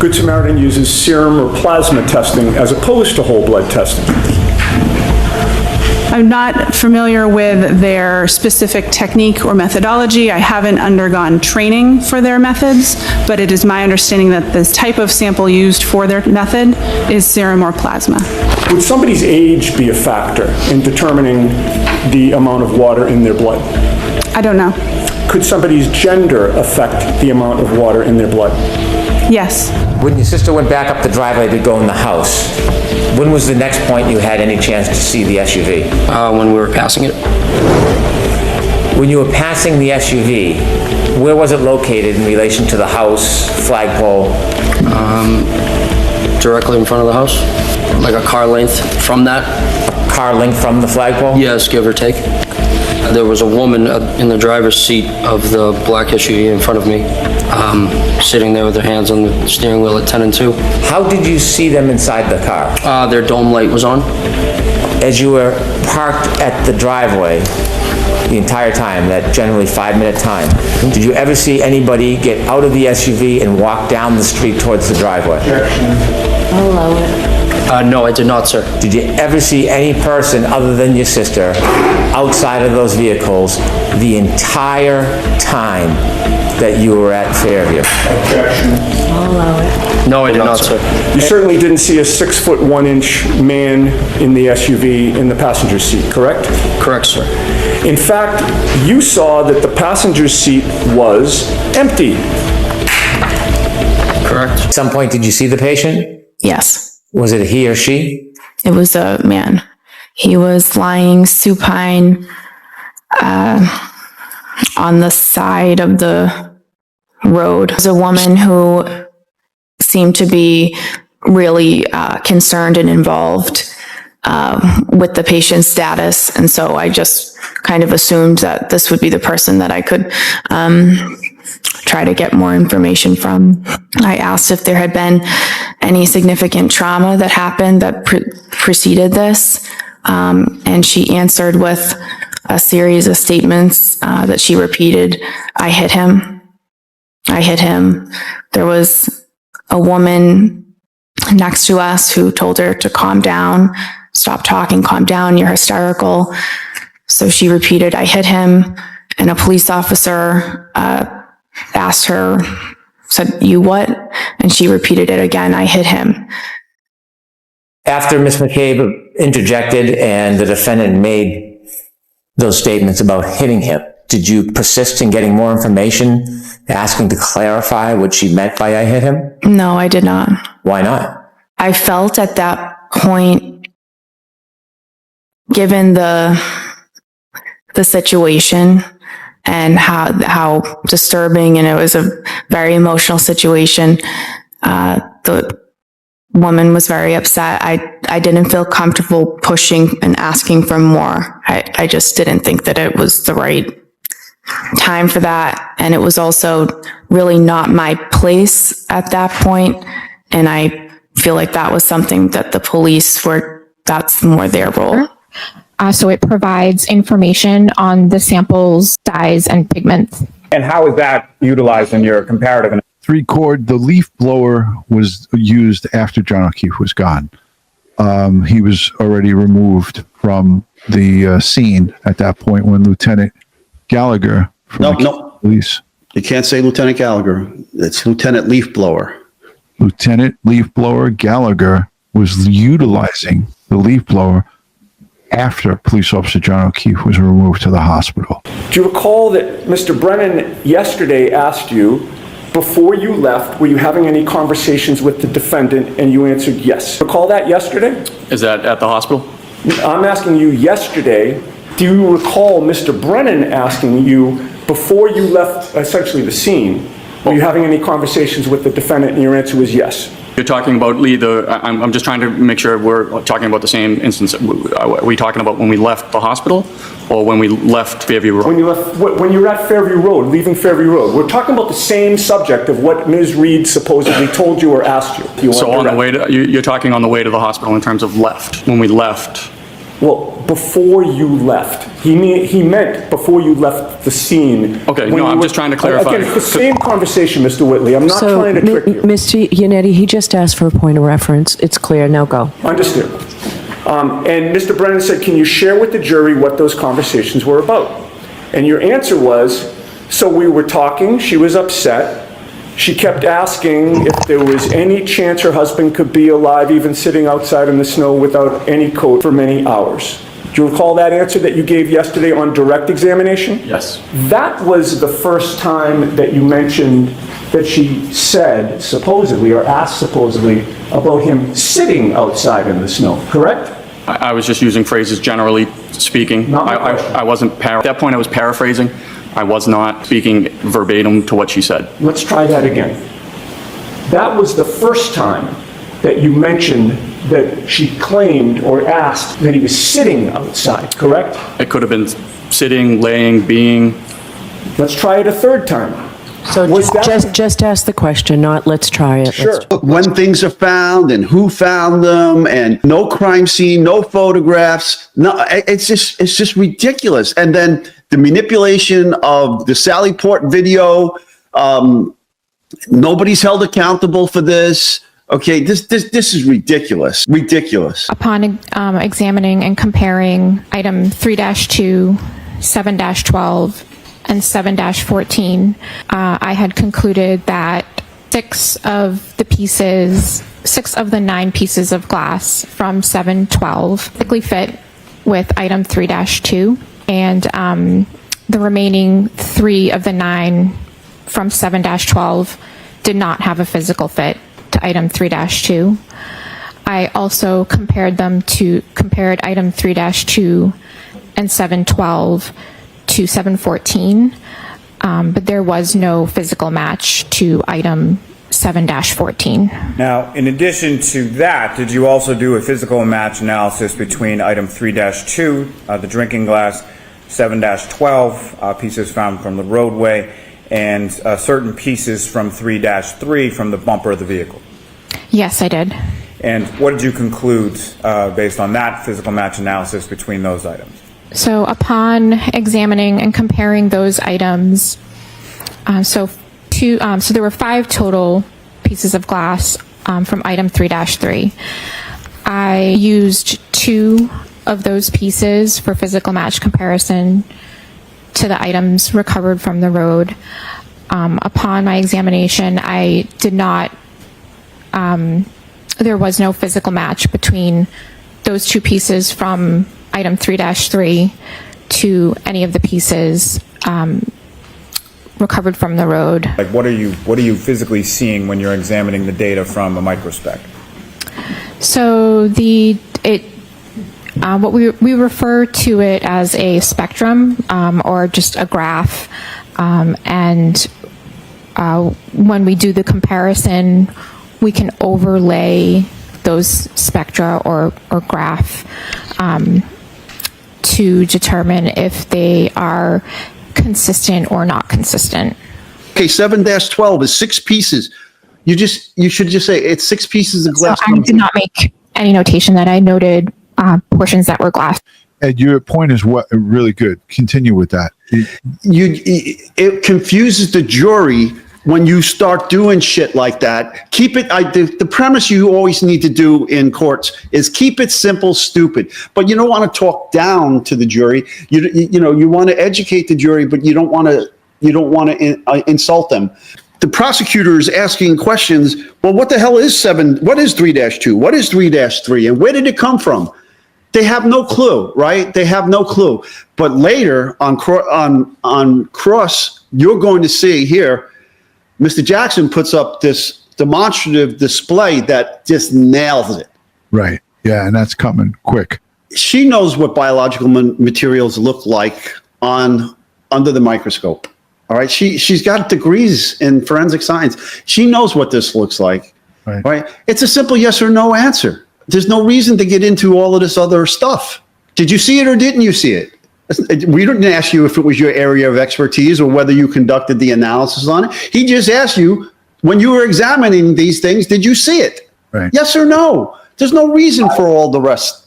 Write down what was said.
Good Samaritan uses serum or plasma testing as opposed to whole blood testing. I'm not familiar with their specific technique or methodology. I haven't undergone training for their methods, but it is my understanding that this type of sample used for their method is serum or plasma. Would somebody's age be a factor in determining the amount of water in their blood? I don't know. Could somebody's gender affect the amount of water in their blood? Yes. When your sister went back up the driveway to go in the house, when was the next point you had any chance to see the SUV? When we were passing it. When you were passing the SUV, where was it located in relation to the house, flagpole? Directly in front of the house, like a car length from that. Car length from the flagpole? Yes, give or take. There was a woman in the driver's seat of the black SUV in front of me, sitting there with her hands on the steering wheel at 10 and 2. How did you see them inside the car? Their dome light was on. As you were parked at the driveway, the entire time, that generally 5-minute time, did you ever see anybody get out of the SUV and walk down the street towards the driveway? I'll allow it. No, I did not, sir. Did you ever see any person other than your sister outside of those vehicles the entire time that you were at Fairview? I'll allow it. No, I did not, sir. You certainly didn't see a 6'1" man in the SUV in the passenger seat, correct? Correct, sir. In fact, you saw that the passenger seat was empty. Correct. At some point, did you see the patient? Yes, Was it a he or she? it was a man. He was lying supine on the side of the road. It was a woman who seemed to be really concerned and involved with the patient's status. And so I just kind of assumed that this would be the person that I could try to get more information from. I asked if there had been any significant trauma that happened that preceded this. And she answered with a series of statements that she repeated. I hit him. I hit him. There was a woman next to us who told her to calm down, stop talking, calm down, you're hysterical. So she repeated, I hit him. And a police officer asked her, said, you what? And she repeated it again, I hit him. After Ms. McCabe interjected and the defendant made those statements about hitting him, did you persist in getting more information, asking to clarify what she meant by I hit him? No, I did not. Why not? I felt at that point, given the situation and how disturbing, and it was a very emotional situation, the woman was very upset. I didn't feel comfortable pushing and asking for more. I just didn't think that it was the right time for that. And it was also really not my place at that point. And I feel like that was something that the police that's more their role. So it provides information on the sample's size and pigments. And how is that utilized in your comparative? 3-cord, the leaf blower was used after John O'Keefe was gone. He was already removed from the scene at that point when Lieutenant Gallagher from the police. You can't say Lieutenant Gallagher. It's Lieutenant Leaf Blower. Lieutenant Leaf Blower Gallagher was utilizing the leaf blower after Police Officer John O'Keefe was removed to the hospital. Do you recall that Mr. Brennan yesterday asked you, before you left, were you having any conversations with the defendant, and you answered yes? Recall that yesterday? Is that at the hospital? I'm asking you yesterday, do you recall Mr. Brennan asking you, before you left essentially the scene, were you having any conversations with the defendant, and your answer was yes? You're talking about Lee, I'm just trying to make sure we're talking about the same instance. Are we talking about when we left the hospital or when we left Fairview Road? When you were at Fairview Road, leaving Fairview Road. We're talking about the same subject of what Ms. Reed supposedly told you or asked you. So on the way to, you're talking on the way to the hospital in terms of left. When we left, Well, before you left. He meant before you left the scene. Okay, When no, you I'm were- just trying to clarify. Again, it's the same conversation, Mr. Whitley. I'm not trying to trick you. Mr. Yannetti, he just asked for a point of reference. It's clear, now go. Understood. And Mr. Brennan said, can you share with the jury what those conversations were about? And your answer was, so we were talking, she was upset. She kept asking if there was any chance her husband could be alive, even sitting outside in the snow without any coat for many hours. Do you recall that answer that you gave yesterday on direct examination? Yes. That was the first time that you mentioned that she said, supposedly, or asked supposedly, about him sitting outside in the snow, correct? I was just using phrases generally speaking. Not my question. I wasn't, at that point I was paraphrasing. I was not speaking verbatim to what she said. Let's try that again. That was the first time that you mentioned that she claimed or asked that he was sitting outside, correct? It could have been sitting, laying, being. Let's try it a third time. So Was that- just ask the question, not let's try it. Sure. When things are found and who found them and no crime scene, no photographs. No, it's just ridiculous. And then the manipulation of the Sally Port video. Nobody's held accountable for this. Okay, this is ridiculous. Ridiculous. Upon examining and comparing item 3-2, 7-12, and 7-14, I had concluded that 6 of the 9 pieces of glass from 7-12 perfectly fit with item 3-2, and the remaining 3 of the 9 from 7-12 did not have a physical fit to item 3-2. I also compared item 3-2 and 7-12 to 7-14, but there was no physical match to item 7-14. Now, in addition to that, did you also do a physical match analysis between item 3-2, the drinking glass, 7-12, pieces found from the roadway, and certain pieces from 3-3 from the bumper of the vehicle? Yes, I did. And what did you conclude based on that physical match analysis between those items? So upon examining and comparing those items, so there were 5 total pieces of glass from item 3-3. I used 2 of those pieces for physical match comparison to the items recovered from the road. Upon my examination, I did not, there was no physical match between those 2 pieces from item 3-3 to any of the pieces recovered from the road. Like, what are you physically seeing when you're examining the data from a microspect? So what we refer to it as a spectrum or just a graph, and when we do the comparison, we can overlay those spectra or graph to determine if they are consistent or not consistent. Okay, 7-12 is 6 pieces. You should just say it's 6 pieces of glass. So I did not make any notation that I noted portions that were glass. And your point is really good. Continue with that. It confuses the jury when you start doing shit like that. Keep it. The premise you always need to do in courts is keep it simple, stupid. But you don't want to talk down to the jury. You want to educate the jury, but you don't want to insult them. The prosecutor is asking questions. Well, what the hell is 7? What is 3-2? What is 3-3? And where did it come from? They have no clue, right? They have no clue. But later on cross, you're going to see here, Mr. Jackson puts up this demonstrative display that just nails it. Right. Yeah, and that's coming quick. She knows what biological materials look like under the microscope. All right. She's got degrees in forensic science. She knows what this looks like. Right. It's a simple yes or no answer. There's no reason to get into all of this other stuff. Did you see it or didn't you see it? We didn't ask you if it was your area of expertise or whether you conducted the analysis on it. He just asked you, when you were examining these things, did you see it? Right. Yes or no? There's no reason for all the rest.